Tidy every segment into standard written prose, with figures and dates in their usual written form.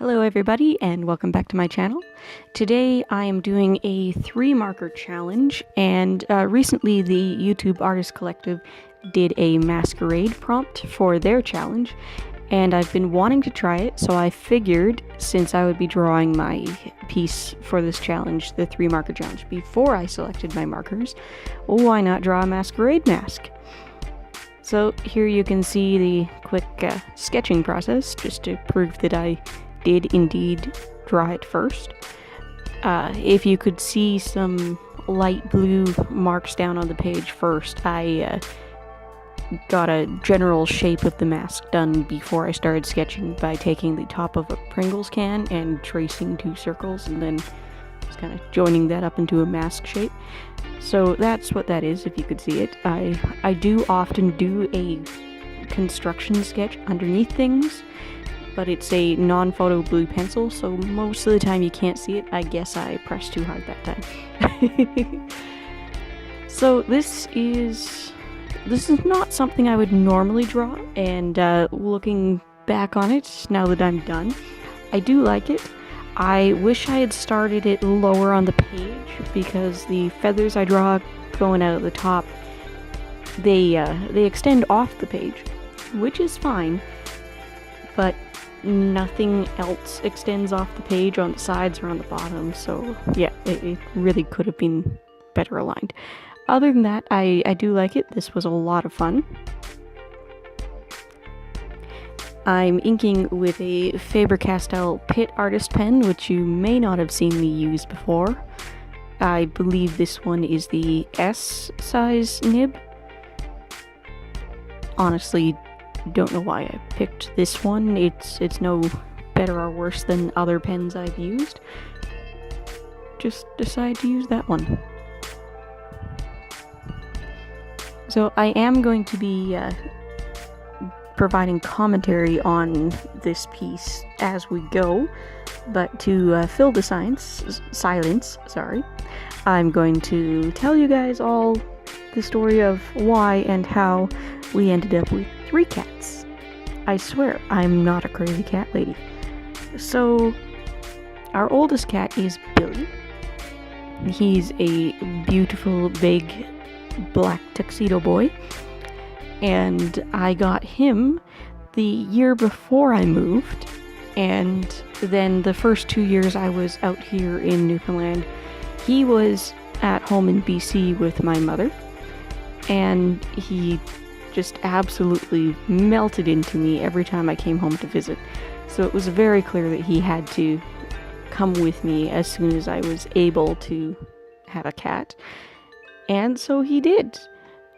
Hello everybody and welcome back to my channel. Today I am doing a 3-marker challenge, and recently the YouTube Artist Collective did a Masquerade prompt for their challenge, and I've been wanting to try it, so I figured since I would be drawing my piece for this challenge, the 3-marker challenge, before I selected my markers, well, why not draw a Masquerade mask? So here you can see the quick sketching process, just to prove that I did indeed draw it first. If you could see some light blue marks down on the page first, I got a general shape of the mask done before I started sketching by taking the top of a Pringles can and tracing 2 circles and then just kind of joining that up into a mask shape. So that's what that is, if you could see it. I do often do a construction sketch underneath things, but it's a non-photo blue pencil, so most of the time you can't see it. I guess I pressed too hard that time. So this is not something I would normally draw, and looking back on it, now that I'm done, I do like it. I wish I had started it lower on the page, because the feathers I draw going out of the top, they extend off the page, which is fine, but nothing else extends off the page on the sides or on the bottom, so yeah, it really could have been better aligned. Other than that, I do like it. This was a lot of fun. I'm inking with a Faber-Castell Pitt Artist pen, which you may not have seen me use before. I believe this one is the S size nib. Honestly, don't know why I picked this one. It's no better or worse than other pens I've used. Just decided to use that one. So I am going to be providing commentary on this piece as we go, but to fill the silence, I'm going to tell you guys all the story of why and how we ended up with 3 cats. I swear, I'm not a crazy cat lady. So, our oldest cat is Billy. He's a beautiful, big, black tuxedo boy. And I got him the year before I moved. And then the first 2 years I was out here in Newfoundland, he was at home in BC with my mother. And he just absolutely melted into me every time I came home to visit. So it was very clear that he had to come with me as soon as I was able to have a cat. And so he did.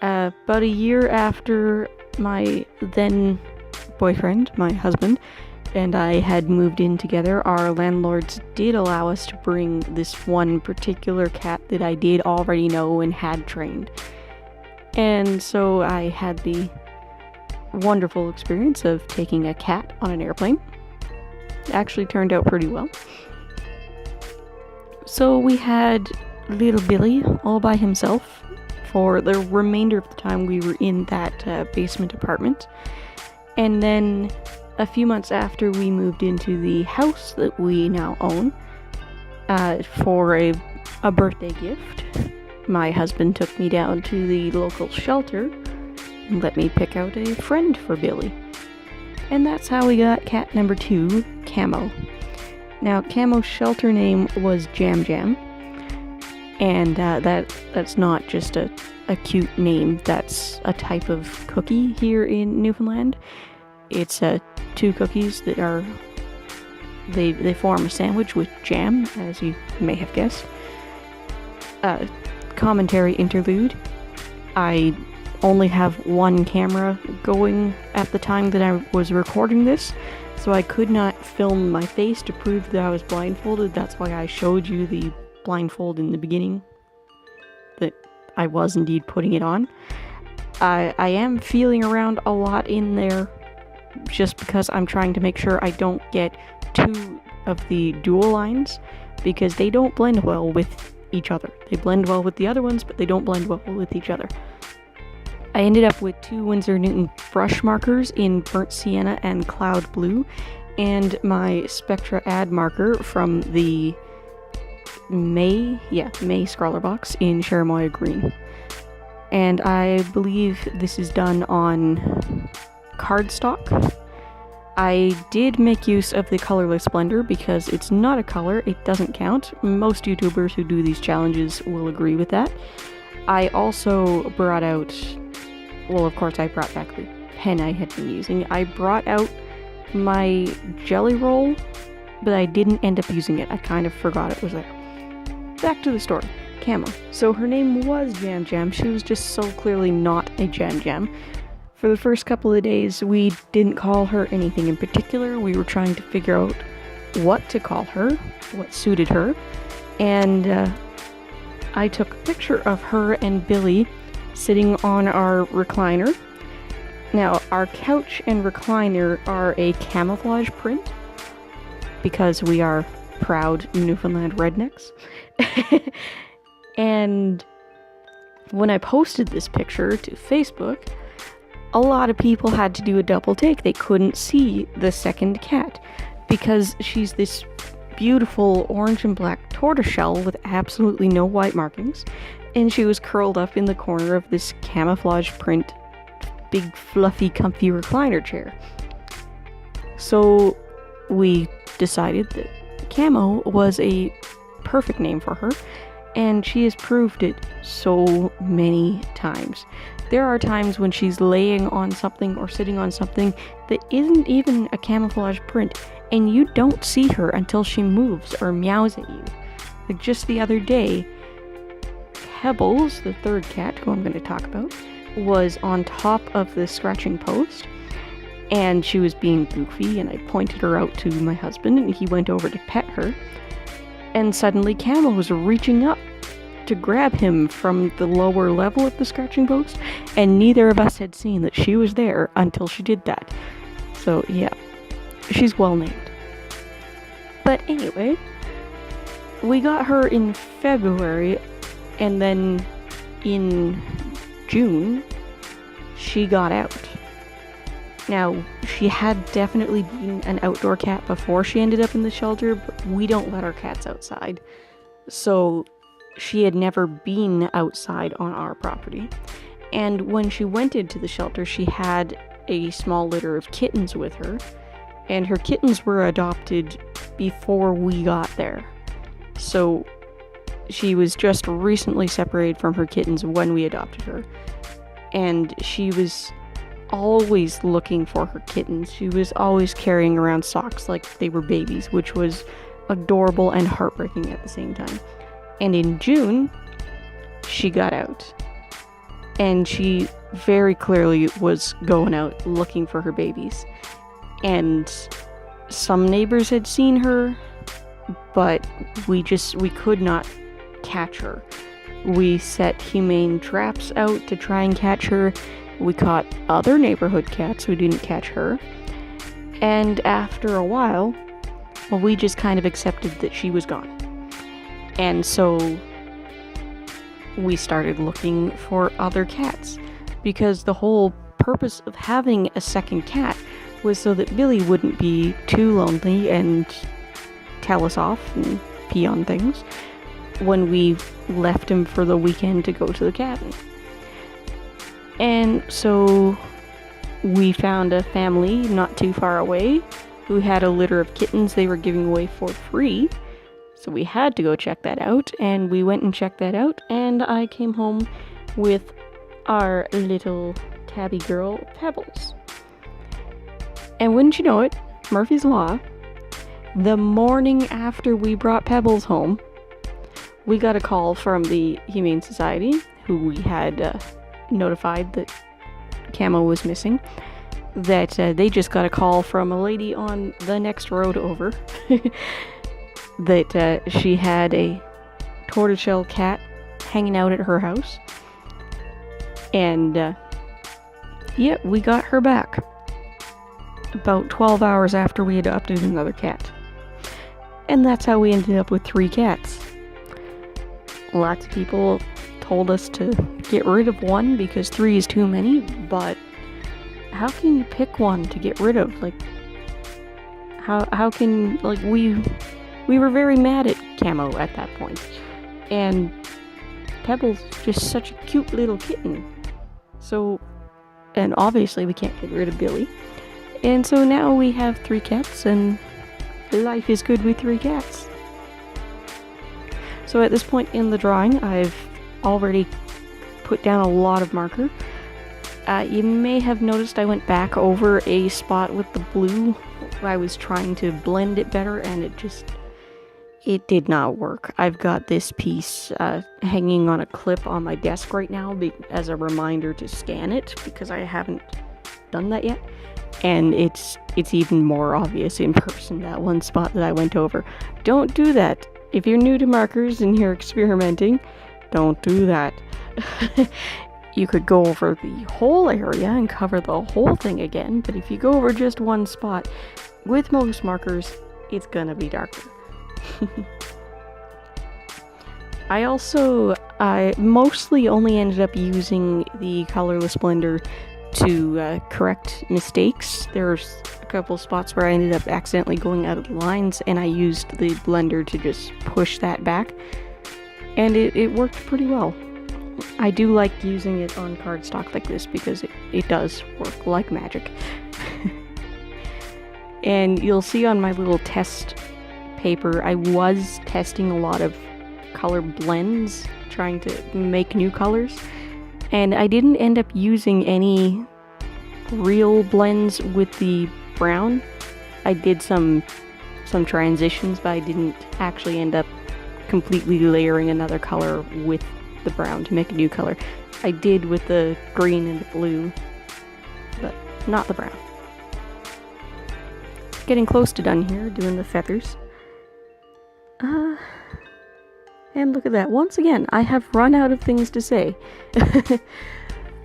About a year after my then boyfriend, my husband, and I had moved in together, our landlords did allow us to bring this one particular cat that I did already know and had trained. And so I had the wonderful experience of taking a cat on an airplane. It actually turned out pretty well. So we had little Billy all by himself for the remainder of the time we were in that basement apartment. And then a few months after we moved into the house that we now own, for a birthday gift, my husband took me down to the local shelter and let me pick out a friend for Billy. And that's how we got cat number 2, Camo. Now, Camo's shelter name was Jam Jam. And that's not just a cute name, that's a type of cookie here in Newfoundland. It's 2 cookies that are, they form a sandwich with jam, as you may have guessed. Commentary interlude. I only have one camera going at the time that I was recording this, so I could not film my face to prove that I was blindfolded. That's why I showed you the blindfold in the beginning, that I was indeed putting it on. I am feeling around a lot in there just because I'm trying to make sure I don't get 2 of the dual lines, because they don't blend well with each other. They blend well with the other ones, but they don't blend well with each other. I ended up with 2 Winsor Newton Brushmarkers in burnt sienna and cloud blue, and my Spectra Ad marker from the May Scrawler box in Cherimoya Green. And I believe this is done on cardstock. I did make use of the colourless blender because it's not a color, it doesn't count. Most YouTubers who do these challenges will agree with that. I also brought out, well, of course I brought back the pen I had been using. I brought out my jelly roll, but I didn't end up using it. I kind of forgot it was there. Back to the story. Camo. So her name was Jam Jam. She was just so clearly not a Jam Jam. For the first couple of days, we didn't call her anything in particular. We were trying to figure out what to call her, what suited her, and I took a picture of her and Billy sitting on our recliner. Now, our couch and recliner are a camouflage print, because we are proud Newfoundland rednecks. And when I posted this picture to Facebook, a lot of people had to do a double take. They couldn't see the second cat because she's this beautiful orange and black tortoiseshell with absolutely no white markings, and she was curled up in the corner of this camouflage print, big fluffy comfy recliner chair. So we decided that Camo was a perfect name for her, and she has proved it so many times. There are times when she's laying on something or sitting on something that isn't even a camouflage print, and you don't see her until she moves or meows at you. Like just the other day, Pebbles, the third cat, who I'm going to talk about, was on top of the scratching post, and she was being goofy, and I pointed her out to my husband, and he went over to pet her, and suddenly Camo was reaching up to grab him from the lower level of the scratching post, and neither of us had seen that she was there until she did that. So yeah, she's well named. But anyway, we got her in February, and then in June, she got out. Now, she had definitely been an outdoor cat before she ended up in the shelter, but we don't let our cats outside. So she had never been outside on our property. And when she went into the shelter, she had a small litter of kittens with her, and her kittens were adopted before we got there. So she was just recently separated from her kittens when we adopted her, and she was always looking for her kittens. She was always carrying around socks like they were babies, which was adorable and heartbreaking at the same time. And in June, she got out, and she very clearly was going out looking for her babies. And some neighbors had seen her, but we could not catch her. We set humane traps out to try and catch her. We caught other neighborhood cats who didn't catch her. And after a while, well, we just kind of accepted that she was gone. And so we started looking for other cats, because the whole purpose of having a second cat was so that Billy wouldn't be too lonely and tell us off and pee on things when we left him for the weekend to go to the cabin. And so we found a family not too far away who had a litter of kittens they were giving away for free. So we had to go check that out, and we went and checked that out, and I came home with our little tabby girl, Pebbles. And wouldn't you know it, Murphy's Law, the morning after we brought Pebbles home, we got a call from the Humane Society, who we had notified that Camo was missing, that they just got a call from a lady on the next road over that she had a tortoiseshell cat hanging out at her house. And yeah, we got her back about 12 hours after we adopted another cat. And that's how we ended up with 3 cats. Lots of people told us to get rid of one because 3 is too many, but how can you pick one to get rid of? Like, How can, like, we were very mad at Camo at that point. And Pebbles just such a cute little kitten. So, and obviously we can't get rid of Billy. And so now we have 3 cats, and life is good with 3 cats. So at this point in the drawing, I've already put down a lot of marker. You may have noticed I went back over a spot with the blue. I was trying to blend it better, and it did not work. I've got this piece hanging on a clip on my desk right now as a reminder to scan it, because I haven't done that yet. And it's even more obvious in person, that one spot that I went over. Don't do that. If you're new to markers and you're experimenting, don't do that. You could go over the whole area and cover the whole thing again, but if you go over just one spot, with most markers, it's gonna be darker. I mostly only ended up using the colourless blender to correct mistakes. There's a couple spots where I ended up accidentally going out of the lines, and I used the blender to just push that back, and it worked pretty well. I do like using it on cardstock like this because it does work like magic. And you'll see on my little test paper, I was testing a lot of color blends, trying to make new colors, and I didn't end up using any real blends with the brown. I did some transitions, but I didn't actually end up completely layering another color with the brown to make a new color. I did with the green and the blue, but not the brown. Getting close to done here, doing the feathers. And look at that. Once again, I have run out of things to say.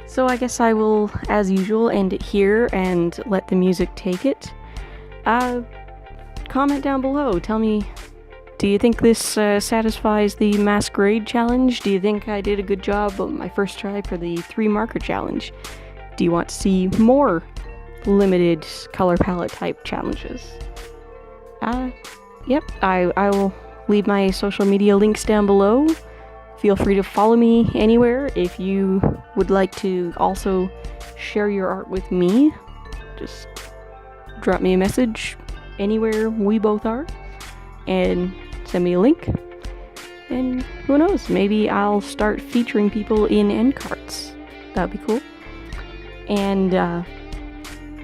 So I guess I will, as usual, end it here and let the music take it. Comment down below. Tell me, do you think this satisfies the Masquerade challenge? Do you think I did a good job on my first try for the 3 marker challenge? Do you want to see more limited color palette type challenges? Yep, I will leave my social media links down below. Feel free to follow me anywhere. If you would like to also share your art with me, just drop me a message anywhere we both are and send me a link. And who knows, maybe I'll start featuring people in end cards. That'd be cool. And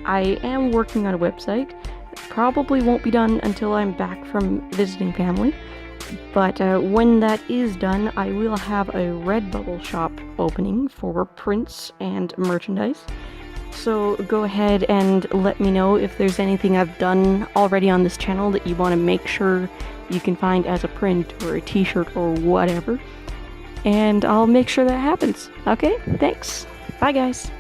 I am working on a website. Probably won't be done until I'm back from visiting family. But when that is done, I will have a Redbubble shop opening for prints and merchandise. So go ahead and let me know if there's anything I've done already on this channel that you want to make sure you can find as a print or a t-shirt or whatever. And I'll make sure that happens. Okay, thanks. Bye guys.